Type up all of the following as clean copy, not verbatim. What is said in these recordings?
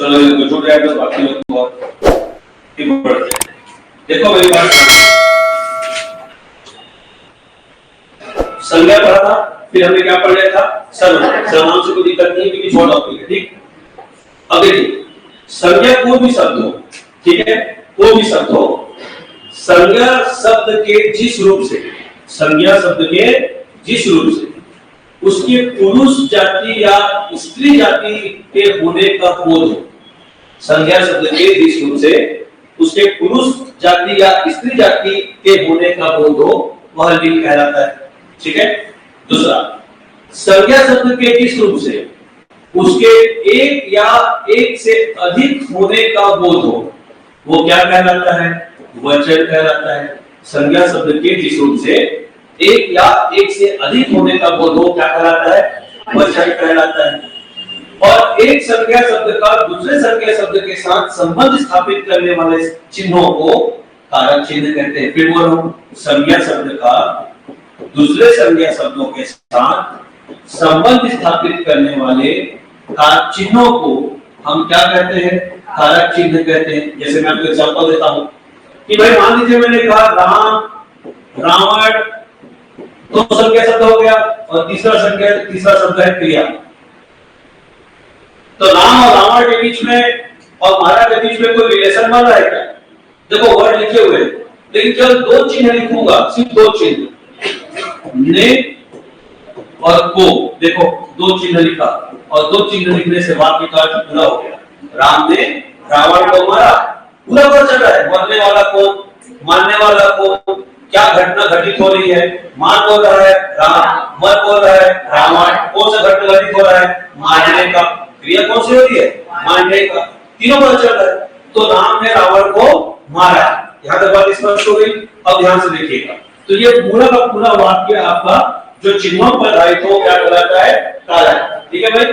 चलो ये छूट गया तो बाकी लोग तो ठीक पढ़ते हैं। देखो मेरी बात, संज्ञा पढ़ा था, फिर हमने क्या पढ़ लिया था, सर्वनाम। सर्वनाम से कोई दिक्कत नहीं है क्योंकि छोटा टॉपिक है, ठीक। अब देखिए संज्ञा कोई भी शब्द हो, ठीक है, कोई भी शब्द हो, संज्ञा शब्द के जिस रूप से, संज्ञा शब्द के जिस रूप से उसके पुरुष जाति या स्त्री जाति के होने का बोध हो, संज्ञा शब्द के जिस रूप से उसके पुरुष जाति या स्त्री जाति के होने का बोध हो, वह लिंग कहलाता है, ठीक है। दूसरा, संज्ञा शब्द के जिस रूप से उसके एक या एक से अधिक होने का बोध हो, वो क्या कहलाता है, वचन कहलाता है। संज्ञा शब्द के जिस रूप से एक या एक से अधिक होने का बोध हो, क्या कहलाता है, वचन कहलाता है। और एक संज्ञा शब्द का दूसरे संज्ञा शब्द के साथ संबंध स्थापित करने वाले चिन्हों को कारक चिन्ह कहते हैं। फिर बोलो, संज्ञा शब्द का दूसरे संज्ञा शब्दों के साथ संबंध स्थापित करने वाले कारक चिन्हों को हम क्या कहते हैं, कारक चिन्ह कहते हैं। जैसे मैं आपको एग्जांपल देता हूं कि भाई मान लीजिए मैंने कहा राम, रावण, तो संज्ञा शब्द हो गया और तीसरा शब्द है क्रिया। तो राम और रावण के बीच में और महाराज के बीच में कोई रिलेशन बन रहा है क्या? देखो वर्ड लिखे हुए, लेकिन जब दो चिन्ह लिखूंगा, सिर्फ दो चिन्ह, ने और को, देखो दो चिन्ह लिखा और दो चिन्ह लिखने से वाक्य का अर्थ पूरा हो गया। राम ने रावण को मारा, पूरा पता चल रहा है, मरने वाला कौन, मारने वाला कौन, क्या घटना घटित हो रही है, मान बोल रहा है राम, मर बोल रहा है रावण, कौन सा घटना घटित हो रहा है, मारने का, क्रिया कौन सी हो रही है, मारने का, तीनों पता चल रहा है। तो राम ने रावण को मारा, यहाँ तक बात स्पष्ट हो गई। अब ध्यान से देखिएगा, तो ये पूरा का पूरा वाक्य आपका जो चिन्हों पर आधारित हो क्या कहलाता है, कारक, ठीक है भाई।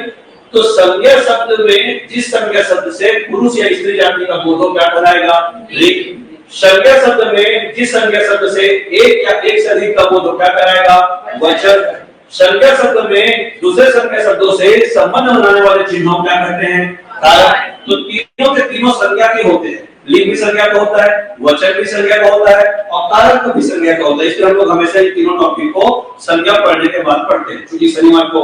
तो संज्ञा शब्द में जिस संज्ञा शब्द से पुरुष या स्त्री जाति का बोध हो क्या कहलाएगा, लिंग। संज्ञा शब्द में जिस संज्ञा शब्द से एक या एक से अधिक का बोध हो क्या कहलाएगा, वचन। संज्ञा शब्द में दूसरे संज्ञा शब्दों से संबंध बनाने वाले चिन्हों क्या कहते हैं, कारक। तो तीनों के तीनों संज्ञा के होते हैं, लिंग भी संज्ञा का होता है, वचन भी संज्ञा का होता है और कारक भी संज्ञा का होता है। इसलिए हम लोग हमेशा इन तीनों टॉपिक को संज्ञा पढ़ने के बाद पढ़ते हैं। क्योंकि शनिवार को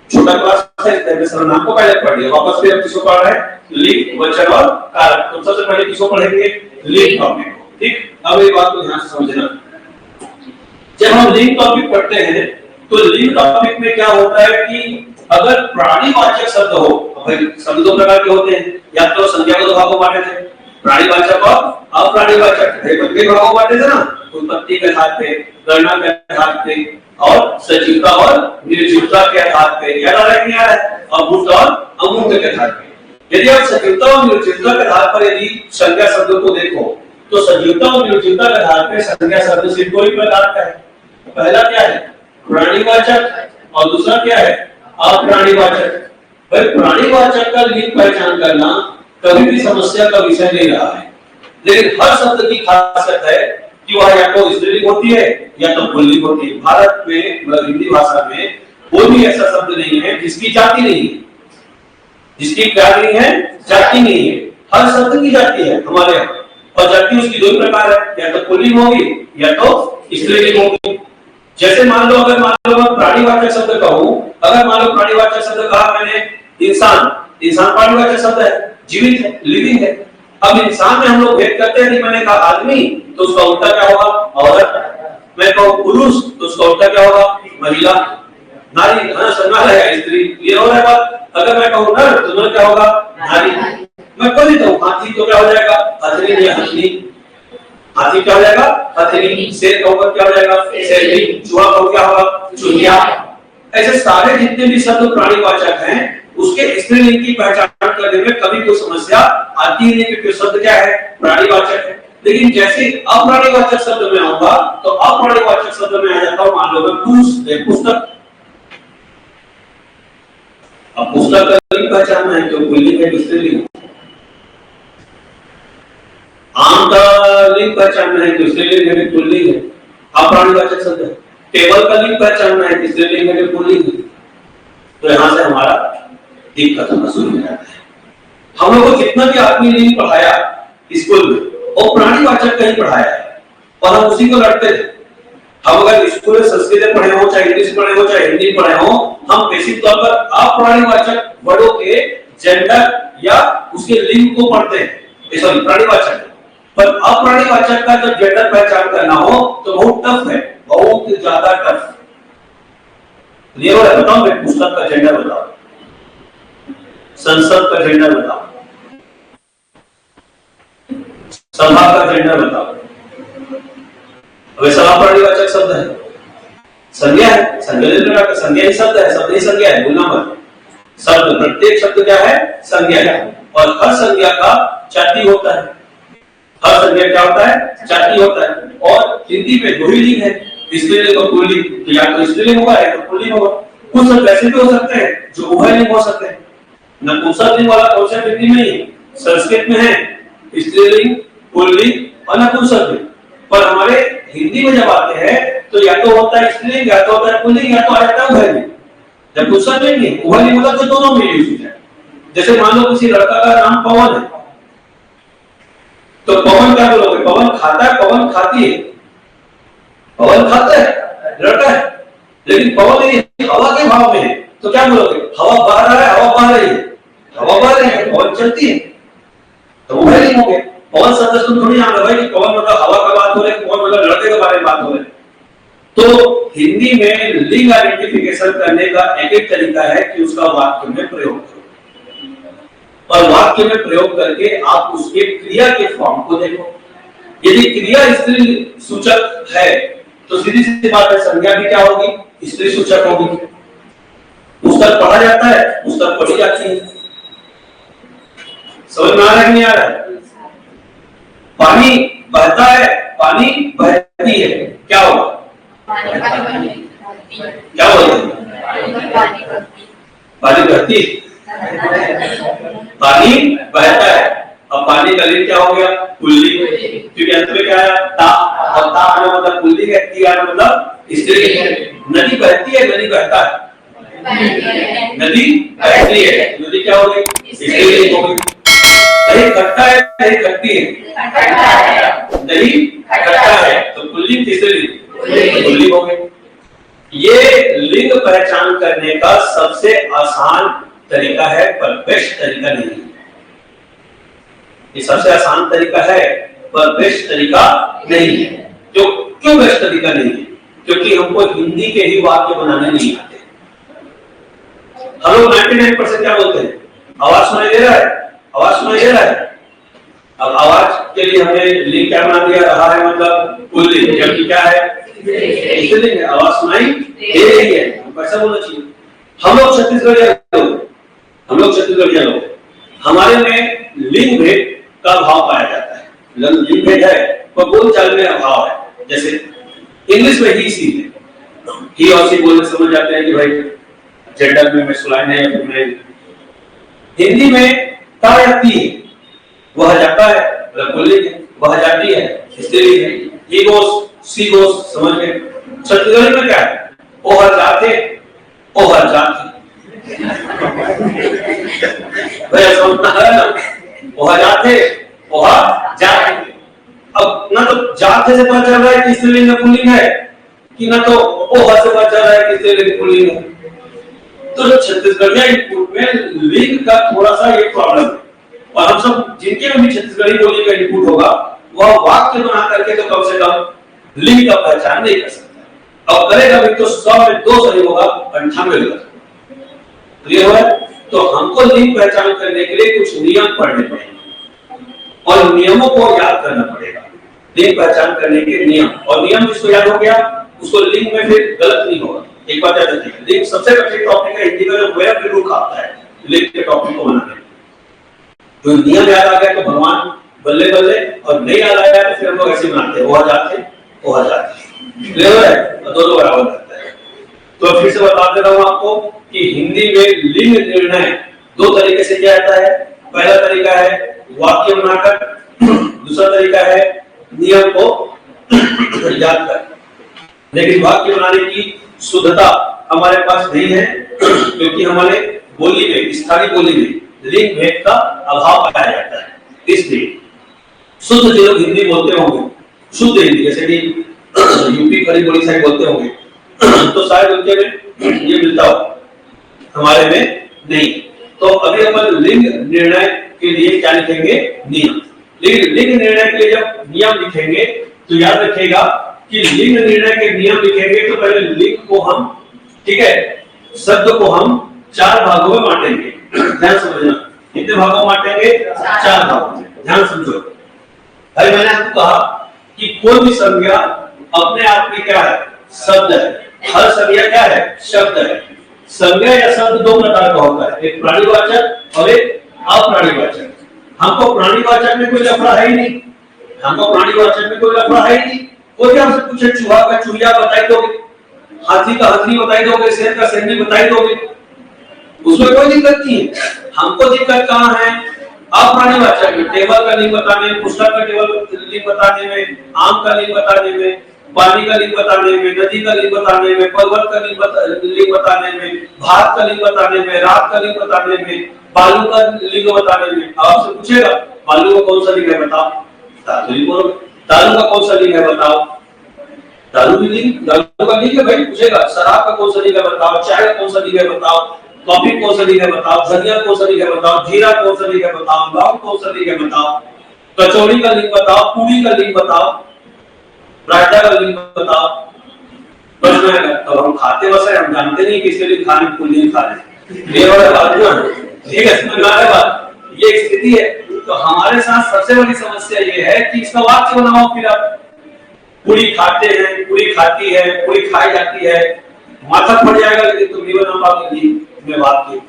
छोटा क्लास है, सर्वनाम को पहले पढ़ लिया, वापस फिर किसको पढ़ रहे हैं, लिंग, वचन और कारक। तो सबसे पहले किसको पढ़ेंगे, लिंग टॉपिक को, ठीक। अब ये बात को ध्यान से समझना, जब हम लिंग टॉपिक पढ़ते हैं तो लिंग टॉपिक में क्या होता है कि अगर प्राणीवाचक शब्द हो, शब्द दो प्रकार के होते हैं, या तो संज्ञा को दो भागों बांटे थे, प्राणीवाचक और अप्राणीवाचक, कई भागों बांटे थे ना, उत्पत्ति के आधार पे, गणना के आधार पे और सजीवता और निर्जीवता के आधार पे, याद आ रहा है कि नहीं आ रहा है, अमूर्त और अमूर्त के आधार पे। यदि आप सजीवता और निर्जीवता के आधार पर यदि संज्ञा शब्दों को देखो तो सजीवता और निर्जीवता के आधार पर संज्ञा शब्द सिर्फ दो ही प्रकार का है। पहला क्या है, प्राणीवाचक, और दूसरा क्या है, अप्राणीवाचक। भाई प्राणीवाचक का लिंग पहचान करना कभी भी समस्या का विषय नहीं रहा है, लेकिन हर शब्द की खासियत है कि वह या तो स्त्रीलिंग होती है या तो पुल्लिंग होती है। भारत में मतलब हिंदी भाषा में कोई भी ऐसा शब्द नहीं है जिसकी जाति नहीं है, जिसकी क्या नहीं है, जाति नहीं है। हर शब्द की जाति है हमारे यहाँ, और जाति उसकी दो प्रकार है, या तो पुल्लिंग होगी या तो स्त्रीलिंग होगी। जैसे मान लो अगर मैं प्राणीवाचक शब्द कहूं, अगर मान लो प्राणीवाचक शब्द कहा मैंने इंसान, इंसान प्राणीवाचक शब्द है, जीवित है, लिविंग है। अब इंसान में हम लोग भेद करते हैं, मैंने कहा आदमी तो उसका उल्टा क्या होगा, औरत। मैं कहूं पुरुष तो उसका उल्टा क्या होगा, महिला, नारी, संज्ञा है स्त्री, ये हो रहा है बात। अगर मैं कहूं नर तो नर क्या होगा, नारी। मैं कोई कहूं हाथी तो क्या हो जाएगा, हथनी या हथनी, हाथी क्या हो जाएगा, हथनी। शेर कहूंगा क्या हो जाएगा, शेरनी। चूहा कहूं क्या होगा, चूहिया। ऐसे सारे जितने भी शब्द प्राणीवाचक हैं उसके स्त्रीलिंग की पहचान करने में कभी कोई समस्या आती ही नहीं, क्योंकि शब्द क्या है, प्राणीवाचक है। लेकिन जैसे अप्राणीवाचक शब्द में आऊंगा तो अप्राणीवाचक शब्द में आ जाता हूं, मान लो मैं पुस्तक। अब पुस्तक का लिंग पहचानना है तो पुल्लिंग है, स्त्रीलिंग। आम का लिंग पहचानना है तो स्त्रीलिंग है, पुल्लिंग है, अप्राणीवाचक शब्द है। टेबल का लिंग पहचानना है तो स्त्रीलिंग है, पुल्लिंग है। तो यहां से हमारा दिक्कत होना शुरू हो जाता है। हम लोग को जितना भी आदमी लिंग पढ़ाया स्कूल में वो प्राणीवाचक का ही पढ़ाया है और हम उसी को लड़ते थे। हम अगर स्कूल में संस्कृत पढ़े हो, चाहे इंग्लिश पढ़े हो, चाहे हिंदी पढ़े हो, हम बेसिक तौर पर अप्राणीवाचक वर्डों के जेंडर या उसके लिंग को पढ़ते हैं, सॉरी प्राणीवाचक। पर अप्राणीवाचक का जब जेंडर पहचान करना हो तो बहुत टफ है, बहुत ज्यादा टफ। क्लियर है? बताओ, मैं पुस्तक का जेंडर बताओ, संसद का जेंडर बताओ, सभा का जेंडर बताओ। वैसा अप्राणीवाचक शब्द है, संज्ञा है, संज्ञा ही शब्द है, शब्द ही संज्ञा है, भूलना मत। शब्द, प्रत्येक शब्द क्या है? संज्ञा है। और हर संज्ञा का जाति होता है, हर संज्ञा क्या होता है? जाति होता है। और हिंदी में दो ही लिंग है, स्त्रीलिंग और पुल्लिंग। तो या तो स्त्रीलिंग होगा या तो पुल्लिंग होगा। कुछ शब्द ऐसे भी हो सकते हैं जो उभयलिंग हो सकते हैं। नपुंसकलिंग वाला कॉन्सेप्ट हिंदी में ही, संस्कृत में है स्त्रीलिंग, पुल्लिंग और नपुंसकलिंग। पर हमारे हिंदी में जब आते हैं तो या तो होता है स्त्रीलिंग, या तो होता है पुल्लिंग, या तो आ जाता है उभयलिंग। जब पुंसकलिंग नहीं, उभयलिंग होता तो दोनों में यूज होता है। जैसे मान लो किसी लड़का का नाम पवन है, तो पवन क्या बोलोगे? पवन खाता है, पवन खाती है। पवन खाता है, लड़का है, लेकिन पवन यदि हवा के भाव में है तो क्या बोलोगे? हवा बह रहा है, हवा बह रही है, हवा बह रही है, पवन चलती है, तो उभयलिंग हो गया। पवन शब्द तुम थोड़ी जान रहे कि पवन मतलब हवा का बात हो रही है, पवन मतलब लड़के के बारे में बात हो रही है। तो हिंदी में लिंग आइडेंटिफिकेशन करने का एक तरीका है कि उसका वाक्य में प्रयोग करो, और वाक्य में प्रयोग करके आप उसके क्रिया के फॉर्म को देखो। यदि क्रिया स्त्री सूचक है तो सीधी सी बात है, संज्ञा भी क्या होगी? स्त्री सूचक होगी। पुस्तक पढ़ा जाता है, पुस्तक पढ़ी जाती है। समझ में आ रहा है नहीं आ रहा है? पानी बहता है, पानी बहती है, क्या होगा? क्या होगा? पानी बहती, पानी बहता है। अब पानी का लिंग क्या हो गया? पुल्लिंग, क्योंकि अंत में क्या है? ता, और ता आना मतलब पुल्लिंग है, ती आना मतलब स्त्री है। नदी बहती है, नदी बहता है, नदी बहती है, नदी क्या होगी? स्त्रीलिंग होगी। दही खट्टा है, दही खट्टी है, दही खट्टा है, तो पुल्लिंग स्त्रीलिंग, पुल्लिंग हो गई। ये लिंग पहचान करने का सबसे आसान तरीका है, पर बेस्ट तरीका नहीं है। ये सबसे आसान तरीका है पर बेस्ट तरीका नहीं है। जो क्यों बेस्ट तरीका नहीं है? क्योंकि हमको हिंदी के ही वाक्य बनाने नहीं आते। हम लोग 99% क्या बोलते हैं? आवाज सुनाई दे रहा है, आवाज सुनाई दे रहा है। अब आवाज के लिए हमने लिंग क्या बना दिया? रहा है मतलब पुल्लिंग, जबकि क्या है? स्त्रीलिंग है। आवाज सुनाई दे रही है, कैसा बोलना चाहिए? हम लोग छत्तीसगढ़िया लोग, हम लोग छत्तीसगढ़िया लोग, हमारे में लिंग भेद का भाव पाया जाता है। लिंग भेद है पर बोलचाल में अभाव है। जैसे इंग्लिश में ही सी है, ही और सी बोलने समझ जाते हैं कि भाई जेंडर में मैस्कुलाइन है या फेमिनिन। हिंदी में ता या ती है, वह जाता है, पुल्लिंग है, वह जाती है, स्त्रीलिंग है। ही गोस, सी गोस, समझ गए? छत्तीसगढ़ी में क्या है? ओहर जाते, ओहर जाती। भैया समझना है ना? ओहर जाते, ओहर जाती। अब ना तो जाते से पता चल रहा है कि स्त्रीलिंग है पुल्लिंग है, कि ना तो ओहर से पता चल रहा है कि स्त्रीलिंग पुल्लिंग है। तो जो छत्तीसगढ़िया इनपुट में लिंग का थोड़ा सा ये प्रॉब्लम है। और हम सब जिनके में भी छत्तीसगढ़ी बोली का इनपुट होगा, वह वाक्य बना करके तो कम से कम लिंग का पहचान नहीं कर सकता। और करेगा भी तो 100 में 2 सही होगा, 98 गलत। क्लियर हुआ? तो हमको लिंग पहचान करने के लिए कुछ नियम पढ़ने पड़ेंगे और नियमों को याद करना पड़ेगा। लिंग पहचान करने के नियम, और नियम जिसको याद हो गया उसको लिंग में फिर गलत नहीं होगा। एक बात याद रखिए, लिंग सबसे कठिन टॉपिक है हिंदी का, जो वेब रुख आता है लिंग के टॉपिक को बनाने। जो नियम याद आ गया तो भगवान बल्ले बल्ले, और नहीं याद आया तो फिर हम लोग ऐसे बनाते हैं, वो जाते, वो जाते। क्लियर है? और दोनों बराबर रहता है। तो फिर से बता दे रहा हूं आपको कि हिंदी में लिंग निर्णय 2 तरीके से किया जाता है। पहला तरीका है वाक्य बनाकर, दूसरा तरीका है नियम को याद कर। लेकिन वाक्य बनाने की शुद्धता हमारे पास नहीं है, क्योंकि हमारे बोली में, स्थानीय बोली में लिंग भेद का अभाव पाया जाता है। इसलिए शुद्ध जो लोग हिंदी बोलते होंगे, शुद्ध हिंदी, जैसे कि यूपी खड़ी बड़ी साइड बोलते होंगे, तो शायद उनके में ये मिलता हो, हमारे में नहीं। तो अभी अपन लिंग निर्णय के लिए क्या लिखेंगे? नियम। लिंग निर्णय के लिए जब नियम लिखेंगे तो याद रखिएगा कि लिंग निर्णय के नियम लिखेंगे तो पहले लिंग को हम, ठीक है, शब्द को हम 4 भागों में बांटेंगे। ध्यान समझना, कितने भागों में बांटेंगे? 4 भागों में। ध्यान समझो भाई, मैंने आपको कहा कि कोई भी संज्ञा अपने आप में क्या है? शब्द है। हर संज्ञा क्या है? शब्द है। संज्ञा या शब्द 2 प्रकार का होता है, एक प्राणीवाचक और एक अप्राणीवाचक। हमको प्राणीवाचक में कोई लफड़ा है ही नहीं, हमको प्राणीवाचक में कोई लफड़ा है ही नहीं। कोई हमसे पूछे चूहा का चूहिया बताई दोगे, हाथी का हाथी बताई दोगे, शेर का शेरनी बताई दोगे, उसमें कोई दिक्कत नहीं है। हमको दिक्कत कहाँ है? अप्राणीवाचक में, टेबल का लिंग बताने में, पुस्तक का टेबल लिंग बताने में, आम का लिंग बताने में, पानी का लिंग बताने में, नदी का लिंग बताने में, पर्वत का लिंग बताने में, भात का लिंग बताने में, रात का लिंग बताने में, बालू का लिंग बताने में। आपसे पूछेगा बालू का कौन सा लिंग है बताओ, धातु लिंग बोलोगे। दारू का कौन सा लिंग है बताओ, दारू भी लिंग, दारू का लिंग है भाई। पूछेगा शराब का कौन सा लिंग है बताओ, चाय का कौन सा लिंग है बताओ, कॉफी कौन सा लिंग है बताओ, धनिया कौन सा लिंग है बताओ, जीरा कौन सा लिंग है बताओ, लौंग कौन सा लिंग है बताओ, कचौड़ी का लिंग बताओ, पूरी का लिंग बताओ, पराठा का लिंग बताओ। प्रश्न है तो हम खाते वैसे हम जानते नहीं किसके लिए खाने को लिंग खा रहे, ये वाला बात ना, ठीक है, समझ में आ रहा है? ये एक स्थिति है। तो हमारे साथ सबसे बड़ी समस्या ये है कि इसका वाक्य बनाओ। फिर आप पूरी खाते हैं, पूरी खाती है, पूरी खाई जाती है, माथा फट जाएगा लेकिन तुम नहीं बना पाओगे में वाक्य।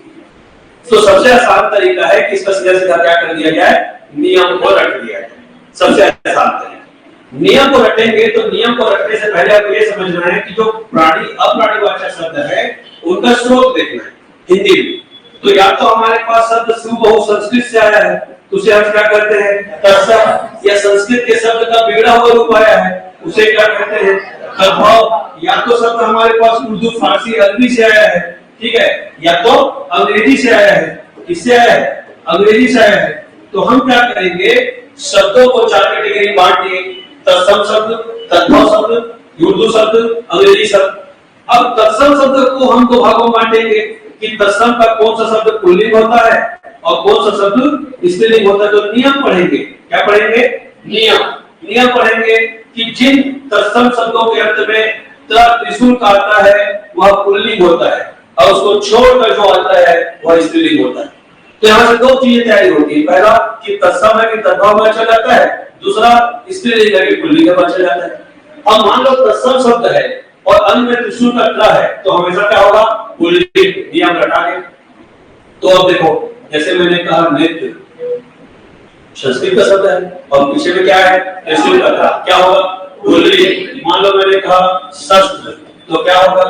तो सबसे आसान तरीका है कि इसका सीधा सीधा क्या कर दिया जाए? नियम को रट दिया जाए। सबसे आसान तरीका नियम को रटेंगे। तो नियम को रखने से पहले आपको ये समझना है कि जो प्राणी अप्राणीवाचक शब्द है उनका स्रोत देखना है हिंदी में। तो या तो हमारे पास शब्द सुबह संस्कृत से आया है, तो उसे हम क्या करते हैं? तत्सम। या संस्कृत के शब्द का बिगड़ा हुआ रूप आया है, उसे क्या कहते हैं? तद्भव। या तो शब्द हमारे पास उर्दू, फारसी, अरबी से आया है, ठीक है, या तो अंग्रेजी से आया है। किससे आया है? अंग्रेजी से आया है। तो हम क्या करेंगे? शब्दों को 4 कैटेगरी में बांट दिए, तत्सम शब्द, तद्भव शब्द, उर्दू शब्द, अंग्रेजी शब्द। अब तत्सम शब्द को हम 2 भागों में बांटेंगे कि तत्सम का कौन सा शब्द पुल्लिंग होता है और कौन सा शब्द स्त्रीलिंग होता है। तो नियम पढ़ेंगे। क्या पढ़ेंगे? नियम। नियम पढ़ेंगे कि जिन तत्सम शब्दों के अंत में त्रिशूल का आता है वह पुल्लिंग होता है और उसको छोड़कर जो आता है वह स्त्रीलिंग होता है। तो यहाँ से 2 चीजें तैयारी होती है। पहला कि तत्सम है कि तद्भव में चल जाता है, दूसरा स्त्रीलिंग है कि पुल्लिंग में चल जाता है। अब मान लो तत्सम शब्द है और अंत में त्रिशूल का त्र है तो हमेशा क्या होगा? पुल्लिंग। नियम रटांगे। तो अब देखो, जैसे मैंने कहा नृत्य संस्कृत का शब्द है और पीछे में क्या है? त्रिशूल का त्र, क्या होगा? पुल्लिंग। मान लो मैंने कहा शस्त्र तो क्या होगा?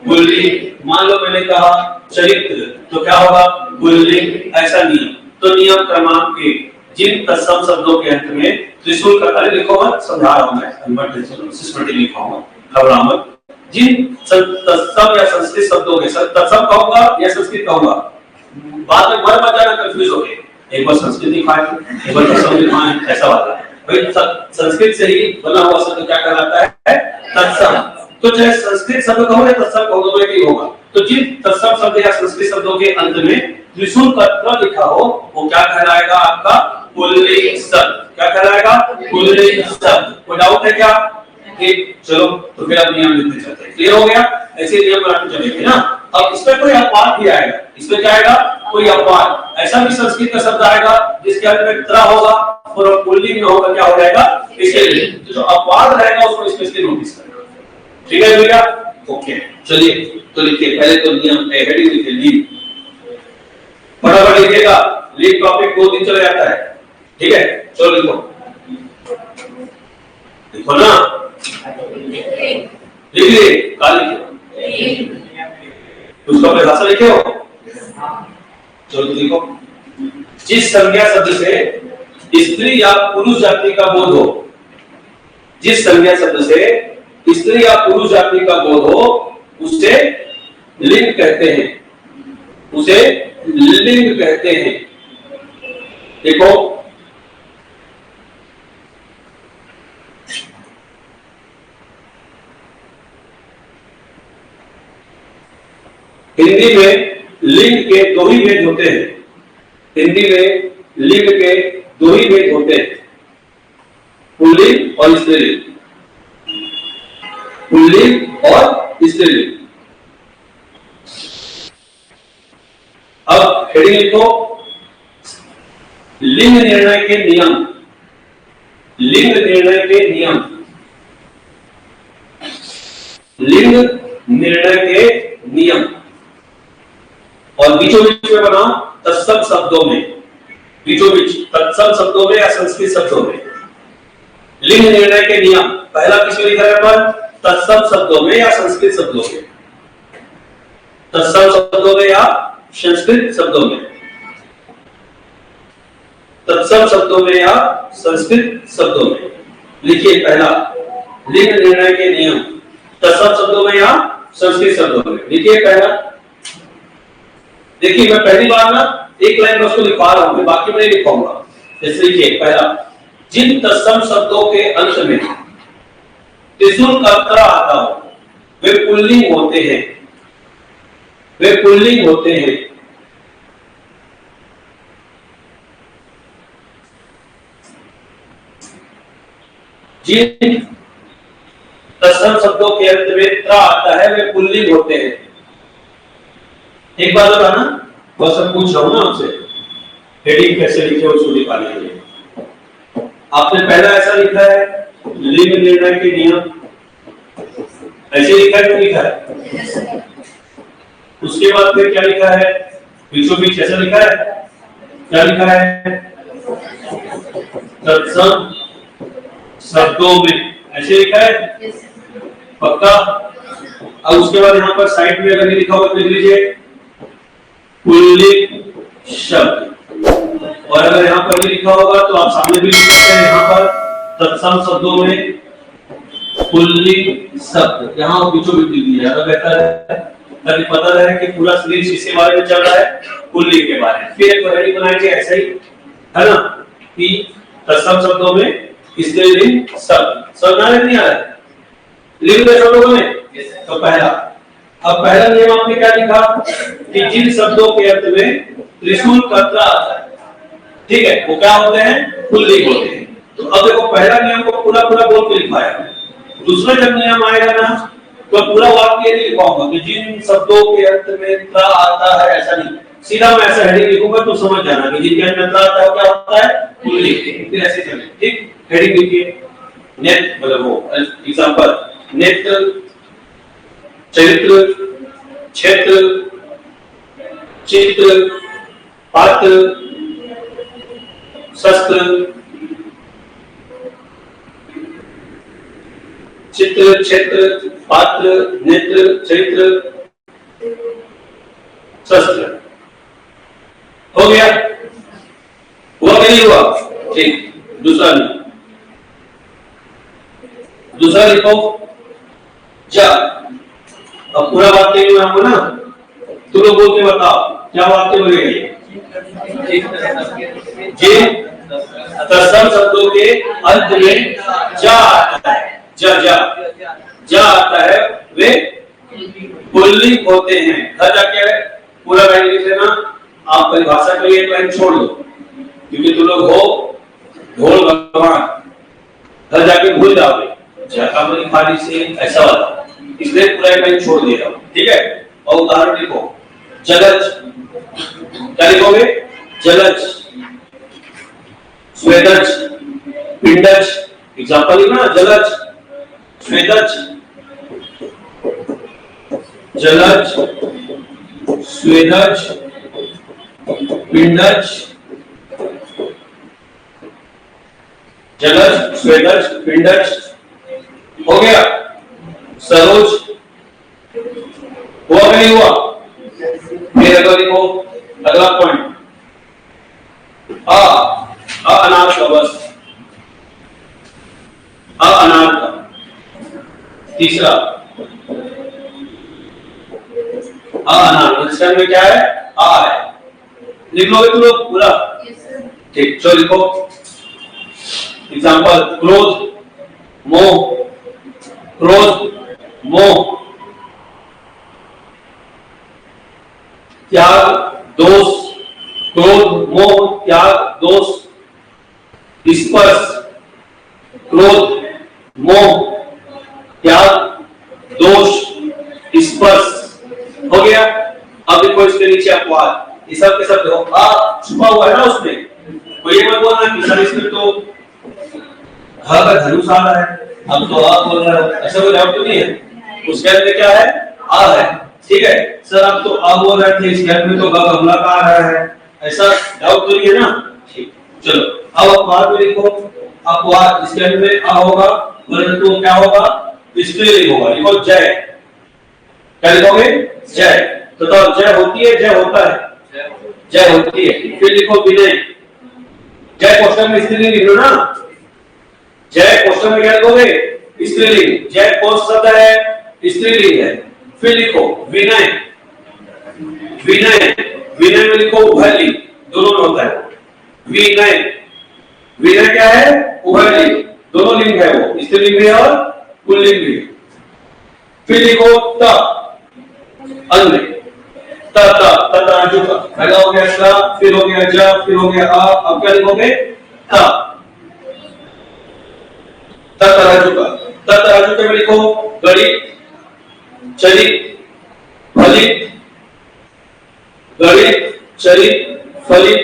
पुल्लिंग। मान लो मैंने कहा चरित्र तो क्या होगा? पुल्लिंग। ऐसा नियम। तो नियम क्रमांक 1, जिन तत्सम शब्दों के अंत में त्रिशूल का त्र लिखो मत, समझा रहा हूं मैं, सिस्टमेटिक लिखा हूं, घबरा मत। जिन तत्सम या संस्कृत शब्दों के तत्सम कहूंगा या संस्कृत कहूंगा, बाद में मर मत जाना, कंफ्यूज हो गए। एक बार संस्कृत लिखाए, एक बार तत्सम लिखाए, ऐसा वाला भाई। संस्कृत से ही बना हुआ शब्द क्या कहलाता है? तत्सम। तो चाहे संस्कृत शब्द कहो या तत्सम कहो, दोनों एक ही होगा। तो जिन तत्सम शब्द या संस्कृत शब्दों के अंत में त्रिशूल का त्र लिखा हो वो क्या कहलाएगा? आपका पुल्लिंग शब्द। क्या कहलाएगा? पुल्लिंग शब्द। कोई डाउट है क्या? ठीक, चलो तो फिर अब नियम लिखते चलते हैं। क्लियर हो गया? ऐसे नियम बनाते चलेंगे ना। अब इसमें कोई अपवाद भी आएगा। इसमें क्या आएगा? कोई अपवाद। ऐसा भी संस्कृत का शब्द आएगा जिसके अंत में त्र होगा और पुल्लिंग में होगा, क्या हो जाएगा? स्त्रीलिंग। तो जो अपवाद रहेगा उसको स्पेशली नोटिस करना। ठीक है भैया? ओके, चलिए तो लिखिए। पहले तो नियम हेडिंग लिखिए, लीव। फटाफट लिखिएगा, लीव टॉपिक 2 दिन चला जाता है। ठीक है, चलो लिखो, लिखो ना, लिखिए। काल लिखिए, उसको अपने भाषा लिखे हो। चलो तो लिखो, जिस संज्ञा शब्द से स्त्री या पुरुष जाति का बोध हो, जिस संज्ञा शब्द से स्त्री या पुरुष जाति का बोध हो उसे लिंग कहते हैं, उसे लिंग कहते हैं। देखो हिंदी में लिंग के दो ही भेद होते हैं। हिंदी में लिंग के दो ही भेद होते हैं, पुल्लिंग और स्त्रीलिंग। पुल्लिंग और स्त्रीलिंग। अब हेडिंग लिखो, लिंग निर्णय के नियम। लिंग निर्णय के नियम। लिंग निर्णय के नियम। और बीचों बीच में बनाओ तत्सम शब्दों में, बीचों बीच तत्सम शब्दों में या संस्कृत शब्दों में। लिंग निर्णय के नियम पहला किसमें लिखा है पर? तत्सम शब्दों में या संस्कृत शब्दों में। तत्सम शब्दों में या संस्कृत शब्दों में। तत्सम शब्दों में या संस्कृत शब्दों में। लिखिए पहला लिंग निर्णय के नियम, तत्सम शब्दों में या संस्कृत शब्दों में। लिखिए पहला। देखिए मैं पहली बार ना एक लाइन में उसको लिखवा रहा हूं, मैं बाकी में नहीं लिखूंगा। जैसे लिखिए पहला, जिन तत्सम शब्दों के अंत में त्रिशूल कर्ता आता हो वे पुल्लिंग होते हैं। वे पुल्लिंग होते हैं। जिन तत्सम शब्दों के अंत में त्र आता है वे पुल्लिंग होते हैं। एक बात बताना, बस मैं पूछ रहा हूं ना आपसे, हेडिंग कैसे लिखे उसको निकालिए। आपने पहला ऐसा लिखा है लिंग निर्णय के नियम, ऐसे लिखा है, क्यों लिखा है? उसके बाद फिर क्या लिखा है? बीचों बीच ऐसा लिखा है, क्या लिखा है? तत्सम शब्दों में, ऐसे लिखा है पक्का? अब उसके बाद यहाँ पर साइड में अगर लिखा हुआ लिख लीजिए पुल्लिंग शब्द, और अगर यहाँ पर भी लिखा होगा तो आप सामने भी लिख सकते हैं यहाँ पर तत्सम शब्दों में पुल्लिंग शब्द, यहाँ बीचों बीच लिख दिया ज्यादा बेहतर है, ताकि पता रहे कि पूरा सीरीज इसके बारे में चल रहा है, पुल्लिंग के बारे में। फिर एक हेडिंग बनाएंगे ऐसा ही, है ना, कि तत्सम शब्दों में स्त्रीलिंग शब्द। समझ नहीं आ रहा है? लिख दे सब लोगों ने। तो पहला, अब पहला नियम आपने क्या लिखा कि जिन शब्दों के अंत में त्रिशूल कर्ता आता है, ठीक है, वो क्या होते हैं? पुल्लिंग होते हैं। तो अब देखो पहला नियम को पूरा पूरा बोल के लिखवाया। दूसरा जब नियम आएगा ना तो पूरा वाक्य नहीं लिखवाऊंगा कि जिन शब्दों के अंत में त्र आता है, ऐसा नहीं, सीधा मैं ऐसा हेडिंग लिखूंगा तो समझ जाना कि जिनके अंत में त्र आता है क्या होता है? पुल्लिंग। फिर ऐसे चले, ठीक, हेडिंग लिखिए। नेत्र मतलब वो एग्जांपल, नेत्र, चरित्र, क्षेत्र, चित्र, पात्र, शस्त्र, चित्र, क्षेत्र, पात्र, नेत्र, चरित्र, शस्त्र। हो गया? हुआ नहीं हुआ? ठीक। दूसरा नहीं, दूसरा लिखो जा। अब पूरा वाक्य में आपको ना तुम लोग बोल के बताओ क्या वाक्य बनेगा ये? जिन तत्सम शब्दों के अंत में जा आता है, जा आता है वे पुल्लिंग होते हैं। घर जाके पूरा लाइन लिख लेना। आप परिभाषा के लिए लाइन छोड़ दो, क्योंकि तुम लोग हो ढोल भगवान, घर जाके भूल जाओगे खाली से ऐसा वाला, इसलिए पूरा लाइन छोड़ दिया, ठीक है। और उदाहरण लिखो, जलज, क्या लिखोगे? जलज, स्वेदज, पिंडज, एग्जांपल लिखना, जलज, स्वेदज, जलज, स्वेदज, पिंडज, जलज, स्वेदज, पिंडज। हो गया? सरोज, हुआ नहीं हुआ? फिर अगर लिखो अगला पॉइंट, अनार का, बस अनार का। तीसरा अनार, में क्या है? आ है। लिख लोगे तुम लोग पूरा? ठीक, चलो लिखो एग्जांपल, क्रोध, मोह, क्रोध, मोह, त्याग, दोष, क्रोध, मोह, त्याग, दोष, स्पर्श, क्रोध, मोह, त्याग, दोष, स्पर्श, हो गया। अब देखो इसके नीचे अपवाद, ये सब के सब देखो आ छुपा हुआ है ना उसमें, तो ये मत बोलना कि सर इसमें तो ह का धनुष आ रहा है, अब तो आ बोल रहा है, ऐसा कोई डाउट तो नहीं है। उसके अंदर में क्या है, आ है, ठीक है सर आप तो आ बोल रहे थे, इसके अंदर में तो ग गमला का आ रहा है, ऐसा डाउट तो नहीं है ना। ठीक, चलो अब अपवाद में लिखो, अपवाद इसके अंदर में आ होगा, परंतु क्या होगा, स्त्रीलिंग होगा। लिखो जय, क्या लिखोगे, जय, तो जय होती है, जय होता है, जय होती है। फिर लिखो विनय, जय क्वेश्चन में स्त्रीलिंग लिख लो ना, जय क्वेश्चन में क्या लिखोगे, स्त्रीलिंग, जय कौन शब्द है, स्त्रीलिंग है। फिर लिखो विनय, विनय, विनय में लिखो उभयलिंग, दोनों में होता है विनय, विनय क्या है, उभयलिंग, दोनों लिंग है वो, स्त्रीलिंग भी और पुल्लिंग भी। फिर लिखो त, अन्य, त तराजू का, पहला हो गया श, फिर हो गया ज, फिर हो गया आ, अब क्या लिखोगे, त तराजू का, तराजू के में लिखो गणित, चरित, फलित, गणित, चरित, फलित,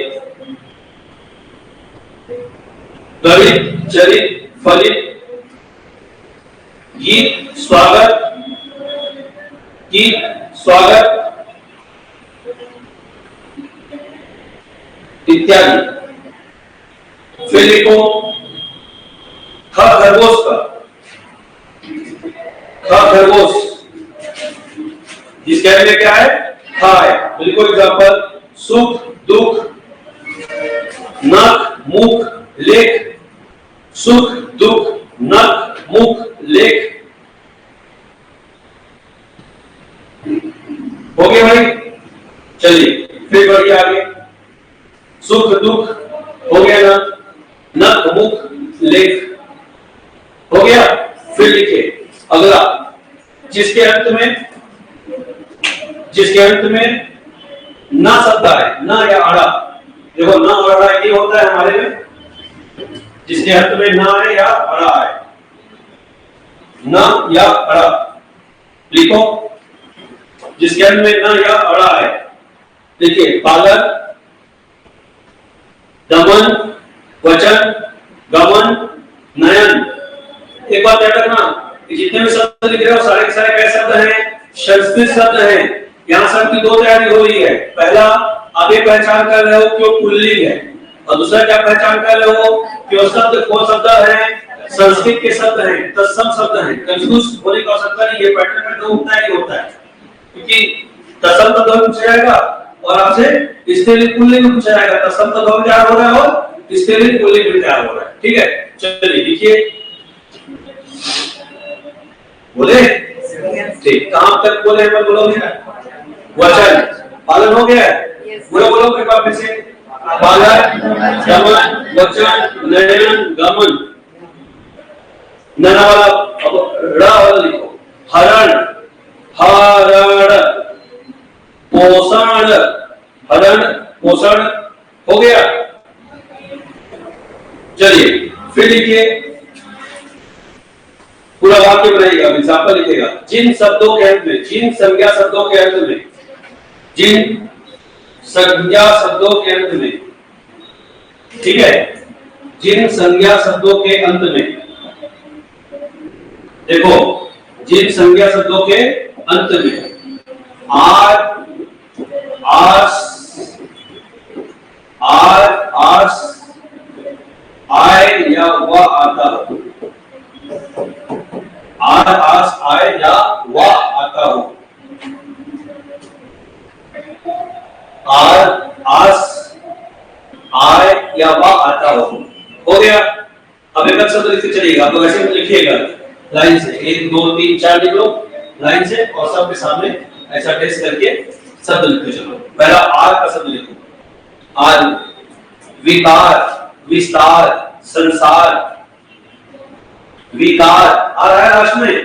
गणित, चरित, फलित, गीत, स्वागत, गीत, स्वागत इत्यादि। फिर लिखो ख खरगोश का, ख खरगोश, जिसके अंदर क्या है, खा है। बिल्कुल एग्जांपल, सुख, दुख, नख, मुख, लेख, सुख, दुख, नख, मुख, लेख, हो गया भाई। चलिए फिर बढ़िए आगे, सुख दुख हो गया ना, नख मुख लेख हो गया। फिर लिखिए अगला, जिसके अंत में ना शब्द है, ना या अड़ा, देखो ना और अड़ा ये होता है हमारे में, जिसके अंत में ना है या अड़ा है, ना या अड़ा लिखो, जिसके अंत में ना या अड़ा है। देखिए पालन, दमन, वचन, गमन, नयन। एक बात याद रखना, जितने भी शब्द लिख रहे हो सारे के सारे कैसे शब्द हैं, संस्कृत शब्द हैं। यहाँ शब्द की दो तैयारी हो रही है, पहला आगे पहचान कर रहे हो कि वो पुल्लिंग है, और दूसरा क्या पहचान कर रहे हो कि वो शब्द कौन शब्द है, संस्कृत के शब्द हैं, तत्सम शब्द हैं। कंफ्यूज होने का आवश्यकता नहीं है, पैटर्न में दो होता है ही होता है, क्योंकि तत्सम तो पूछा जाएगा और आपसे स्त्रीलिंग पुल्लिंग पूछा जाएगा, तत्सम तो तैयार हो रहा है और स्त्रीलिंग पुल्लिंग भी तैयार हो रहा है। ठीक है, चलिए लिखिए, बोले ठीक, कहां तक बोले हैं, बोलोगे वचन, पालन हो गया, बोलो बोलो कृपा फिर से, पालन, दमन, वचन, नयन, गमन। नना वाला अब रा वाला लिखो, हरण, हरण, पोषण, हरण पोषण हो गया। चलिए फिर लिखिए, पूरा वाक्य बनाइएगा, एग्जांपल लिखिएगा, जिन शब्दों के अंत में, जिन संज्ञा शब्दों के अंत में, जिन संज्ञा शब्दों के अंत में, ठीक है, जिन संज्ञा शब्दों के अंत में, देखो जिन संज्ञा शब्दों के अंत में आर, आस, आर, आस, आय या व आता हो, आर, आस, आय या व आता हो, आर, आस, आय या व आता हो गया। अब एक शब्द लिखते चलिएगा, तो वैसे लिखिएगा लाइन से, 1 2 3 4 लिख लो लाइन से, और सबके सामने ऐसा टेस्ट करके शब्द लिखते चलो। पहला आर का शब्द लिखो, आर, विकार, विस्तार, संसार, विकार आ रहा है लास्ट में,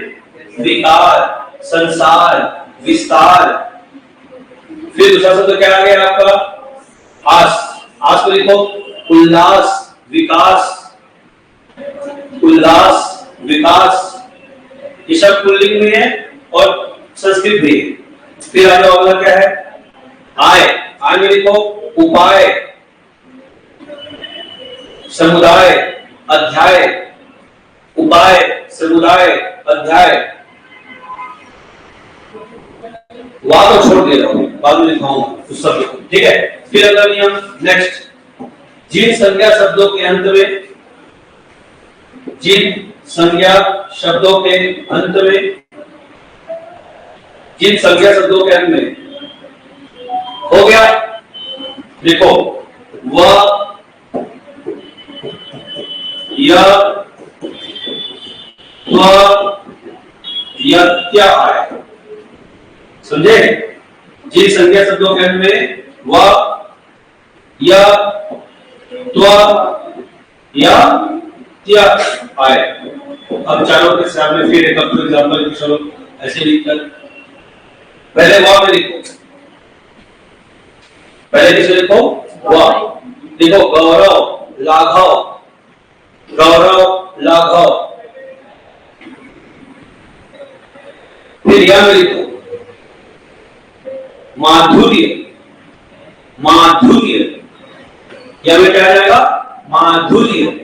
विकार, संसार, विस्तार। फिर दूसरा शब्द क्या आ गया आपका? आस, आस को लिखो, उल्लास, विकास, उल्लास, विकास। ये शब्द पुल्लिंग में है और संस्कृत भी। फिर आगे अगला क्या है? आय, आय में लिखो उपाय, समुदाय, अध्याय, उपाय, समुदाय, अध्याय। वहां तो छोड़ दे रहा हूं, बाद में लिखाऊंगा उस शब्द को, ठीक है। फिर अगला नियम, नेक्स्ट, जिन संज्ञा शब्दों के अंत में, जिन संज्ञा शब्दों के अंत में, जिन संज्ञा शब्दों के अंत में हो गया, देखो वह, यह, वह, यत्या आए, समझे? जिन संज्ञा शब्दों के अंत में वह, यह, त्व, या त्या आए। अब चारों के सामने फिर एक एग्जांपल चलो ऐसे लिखकर, पहले वह में लिखो, पहले किसे लिखो? वह। देखो गौरव, लाघव, गौरव, लाघव। फिर यह में लिखो माधुर्य, माधुर्य, यह में क्या आ जाएगा? माधुर्य।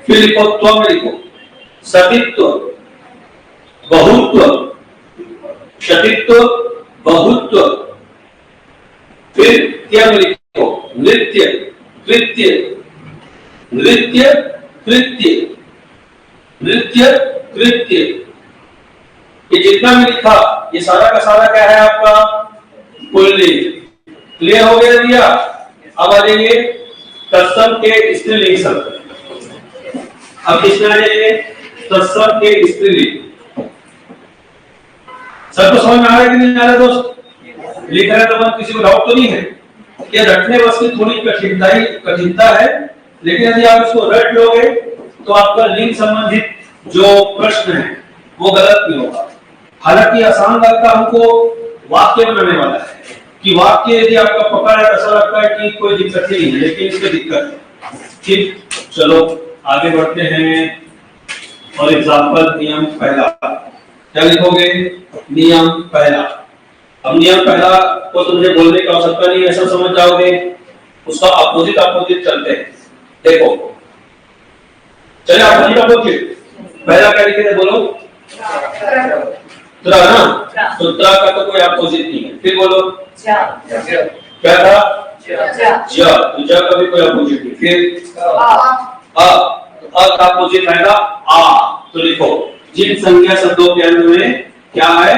फिर लिखो त्व में लिखो सतित्व, बहुत्व, सतित्व, बहुत्व। फिर क्या में लिखो नृत्य, कृत्य, नृत्य, कृत्य, नृत्य, कृत्य। ये जितना भी लिखा ये सारा का सारा क्या है आपका? पुल्लिंग। क्लियर हो गया दिया? अब आ जाइए तत्सम के स्त्रीलिंग शब्द। अब किसमें आ जाइए? तत्सम के स्त्रीलिंग। सबको समझ में आ रहा है कि नहीं आ रहा दोस्त? लिख रहे तो किसी को डाउट तो नहीं है? ये रटने बस की थोड़ी कठिनता है, लेकिन यदि आप इसको रट लोगे तो आपका लिंग संबंधित जो प्रश्न है वो गलत नहीं होगा। हालांकि आसान लगता हमको वाक्य बनाने वाला है कि वाक्य यदि आपका पकड़ है ऐसा लगता है कि कोई दिक्कत नहीं है, लेकिन इसमें दिक्कत है। ठीक, चलो आगे बढ़ते हैं। और एग्जांपल नियम पहला, क्या लिखोगे? नियम पहला। अब नियम पहला को तुमसे बोलने की आवश्यकता नहीं, ऐसा समझ जाओगे। उसका अपोजिट अपोजिट चलते हैं। देखो चलिए अपोजिट अपोजिट। पहला क्या लिखे थे बोलो? त्रा ना, तो त्रा का तो कोई अपोजिट नहीं है। फिर बोलो क्या था? ज, तो ज का भी कोई अपोजिट नहीं। फिर अ का अपोजिट आएगा आ। तो लिखो जिन संज्ञा शब्दों के अंत में क्या है?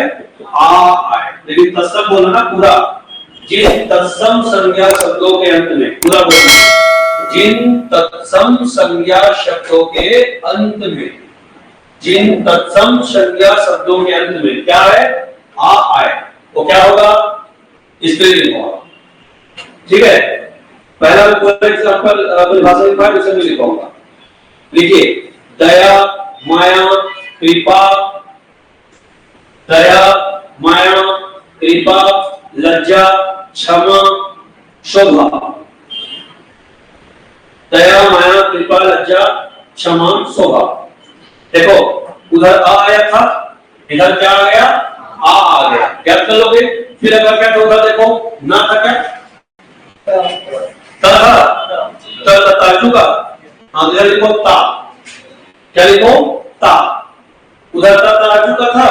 आ है। लेकिन तत्सम बोलो ना पूरा। जिन तत्सम संज्ञा शब्दों के अंत में, पूरा बोलो, जिन तत्सम संज्ञा शब्दों के अंत में, जिन तत्सम संज्ञा शब्दों के अंत में क्या है? आ आए, तो क्या होगा? स्त्रीलिंग होगा। ठीक है, पहला पूरा एग्जांपल अपनी भाषा में लिखा, दूसरे में लिखूंगा। लिखिए दया, माया, कृपा, दया, माया, कृपा, लज्जा, क्षमा, शोभा। दया, माया, कृपा, लज्जा, क्षमा, शोभा। देखो उधर आ आया था, इधर क्या आ गया? आ गया। क्या कर लोगे? फिर अगर क्या होगा? देखो ना था क्या? ताजू का इधर लिखो ता। क्या लिखो? ता। उधर ताजू का था,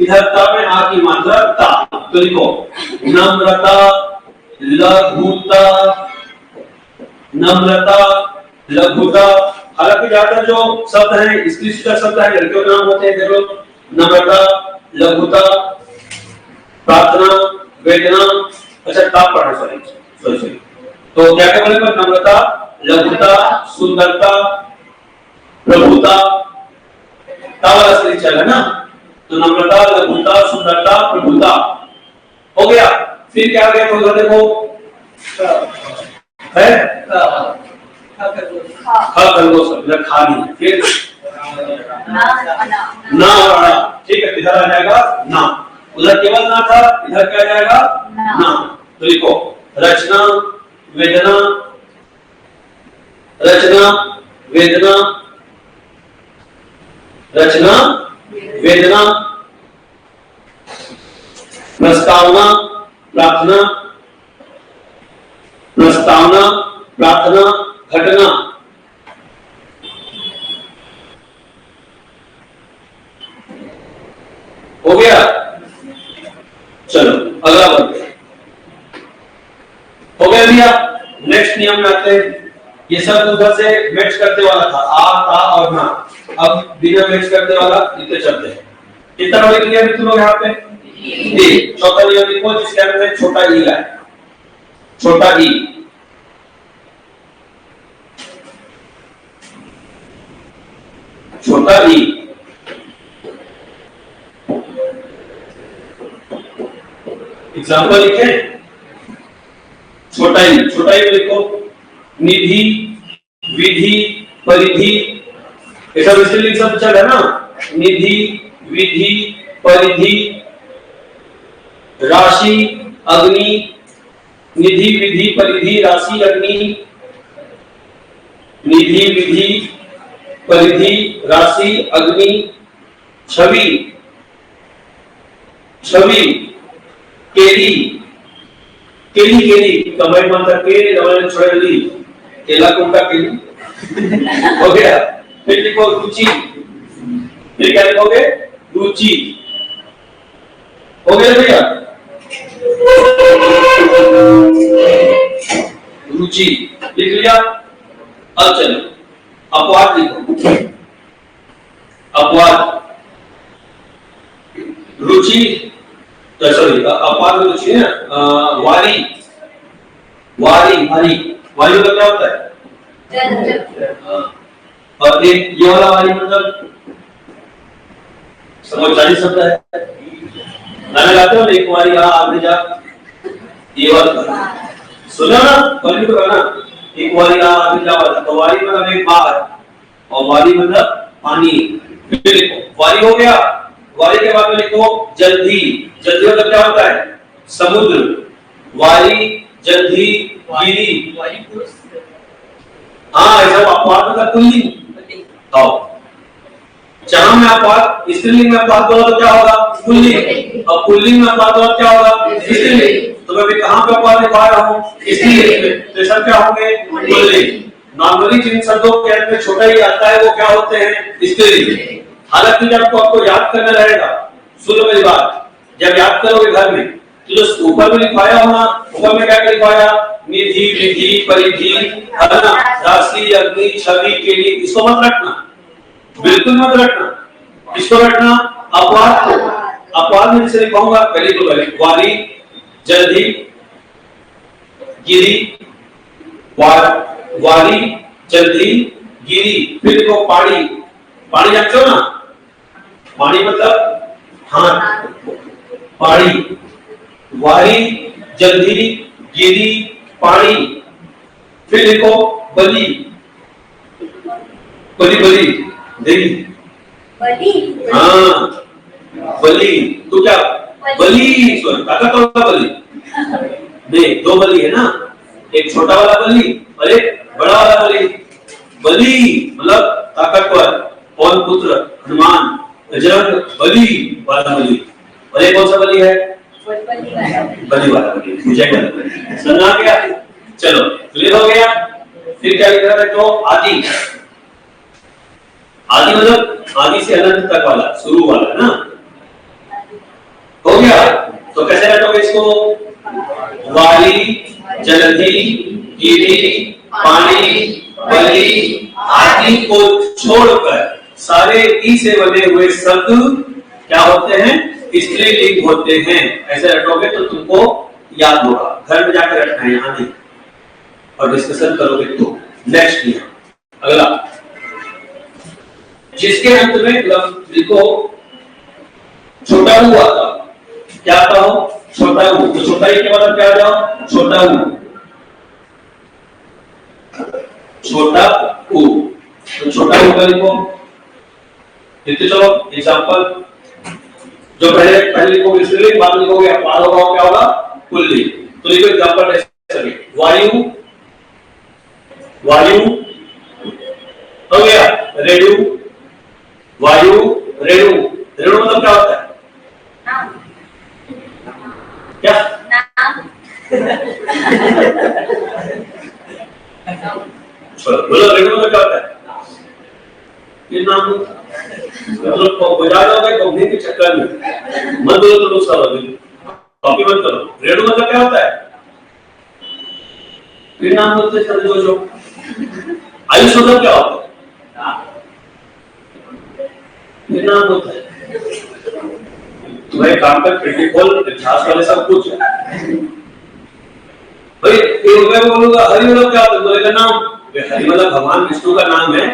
इधर ता में आ की मात्रा ता। तो लिखो नम्रता, लघुता, नम्रता, लघुता। हालांकि ज्यादातर जो शब्द है स्त्री का शब्द है, लड़कियों के नाम होते हैं। देखो नम्रता, लघुता, प्रार्थना, वेदना। अच्छा ताप पढ़ा, सॉरी। तो क्या क्या बोले? नम्रता, लघुता, सुंदरता, प्रभुता। तावाला स्त्री चल है ना, तो नम्रता, लघुता, सुंदरता, प्रभुता हो गया। फिर क्या आ गया? तो देखो है खरगोश मतलब खा नहीं। फिर ना और अना, ठीक है, इधर आ जाएगा ना, उधर केवल ना था, इधर क्या जाएगा ना। तो लिखो रचना वेदना, रचना वेदना, रचना वेदना, प्रस्तावना प्रार्थना, प्रस्तावना प्रार्थना, घटना। हो गया। चलो अगला बढ़ते हैं। हो गया भैया। नेक्स्ट नियम में आते हैं। ये सब उधर से मैच करते वाला था, आ ता और ना। अब बिना मैच करते वाला इतने चलते हैं। कितना लिख लिया मित्रों यहाँ पे? ए। चौथा नियम लिखो जिसके अंदर छोटा ई है, छोटा ई, छोटा ई। एग्जाम्पल लिखे, छोटा ई, छोटा ई लिखो निधि विधि परिधि, ऐसा वैसे लिख सब चल है ना। निधि विधि परिधि, राशि अग्नि, निधि विधि परिधि राशि अग्नि, निधि विधि परिधि राशि अग्नि, छवि, छवि केली, केली केली कमाई माता के लवण छोड़ली, केला कुंडा केली। हो गया। फिर लिखो रुचि, फिर क्या लिखोगे? रुचि। हो गया भैया। रुचि लिख लिया। अब चलो अपवाद लिखो, अपवाद रुचि, सॉरी अपवाद रुचि है ना। वारी, वारी वारी, वारी का क्या होता है? और एक ये वाला वारी मतलब समझदारी शब्द है। गाना गाते हो ना, एक वारी आ आगे जा, ये वाला सुना ना, कभी तो गाना एक वारी आ आगे जा वाला। तो वारी मतलब एक बार और वारी मतलब पानी। फिर लिखो वारी हो गया। वारी के बाद में लिखो जल्दी, जल्दी मतलब क्या होता है? समुद्र। वारी जल्दी गिरी, हाँ ऐसा अपवाद मतलब पुल्लिंग। आओ जहां में अपवाद स्त्रीलिंग में अपवाद बोला तो क्या होगा? पुल्लिंग। और पुल्लिंग में अपवाद बोला क्या होगा? स्त्रीलिंग। तो मैं भी कहां पे अपवाद लिखवा रहा हूं? स्त्रीलिंग में। तो सब क्या होंगे? पुल्लिंग। नॉर्मली जिन शब्दों के अंत में छोटा ही आता है वो क्या होते हैं? स्त्रीलिंग। हालांकि जब आपको याद करना रहेगा, सुनो मेरी बात, जब याद करोगे घर में तो जो ऊपर में लिखवाया होना, ऊपर में क्या लिखवाया? निधि विधि परिधि राशि अग्नि छवि केली, इसको मत रखना, बिल्कुल मत रखना। इसको रखना अपवाद को। अपवाद में जैसे लिखवाऊंगा पहले तो वारी जल्दी गिरी, वारी जल्दी गिरी। फिर को पानी, पानी जानते हो ना? पानी मतलब हाथ, पानी। वारी जल्दी गिरी पानी। फिर लिखो बलि, बलि बलि देवी, बलि, हाँ बलि। तो क्या बलि? ताकत वाला बलि नहीं, दो बलि है ना, एक छोटा वाला बलि और एक बड़ा वाला बलि। बलि मतलब ताकतवर, पवन पुत्र हनुमान, बजरंग बलि वाला बलि। और एक कौन सा बलि है? बलि वाला बलि। मुझे क्या समझ आ गया? चलो क्लियर हो गया। फिर क्या लिख रहा है? तो आदि, आदि मतलब आदि से अनंत तक वाला, शुरू वाला ना। हो गया। तो कैसे रटोगे इसको? वारी जल्दी गिरी पानी बलि आदि को छोड़कर सारे ई से बने हुए शब्द क्या होते हैं? स्त्रीलिंग होते हैं। ऐसे रटोगे तो तुमको याद होगा, घर में जाकर रटना है, यहाँ नहीं। और डिस्कशन करोगे तो। नेक्स्ट नियम अगला, जिसके अंत में लिखो छोटा ऊ आता, क्या आता हो? छोटा ऊ। तो छोटा ई के मतलब क्या आ जाओ? छोटा ऊ। छोटा ऊ, तो छोटा ऊ का लिखो। देखते चलो एग्जांपल, जो पहले लिखोगे स्त्रीलिंग, बाद में लिखोगे अपवाद होगा, क्या होगा पुल्लिंग। तो लिखो एग्जांपल ऐसे, वायु वायु हो गया, रेणु वायु रेणु। रेणु मतलब क्या होता है? क्या बोलो, रेणु मतलब क्या होता है? ये नाम मतलब बजा दोगे कंपनी के चक्कर में मत बोलो तो लोग सब कॉपी मत करो। रेणु मतलब क्या होता है? ये नाम बोलते हैं जो आयुष मतलब क्या होता है? ये नाम होता है। तुम्हें काम का क्रिटिकल इतिहास वाले सब कुछ है भाई। ये बोलूंगा हरि मतलब क्या होता है? नाम। हरि मतलब भगवान विष्णु का नाम है,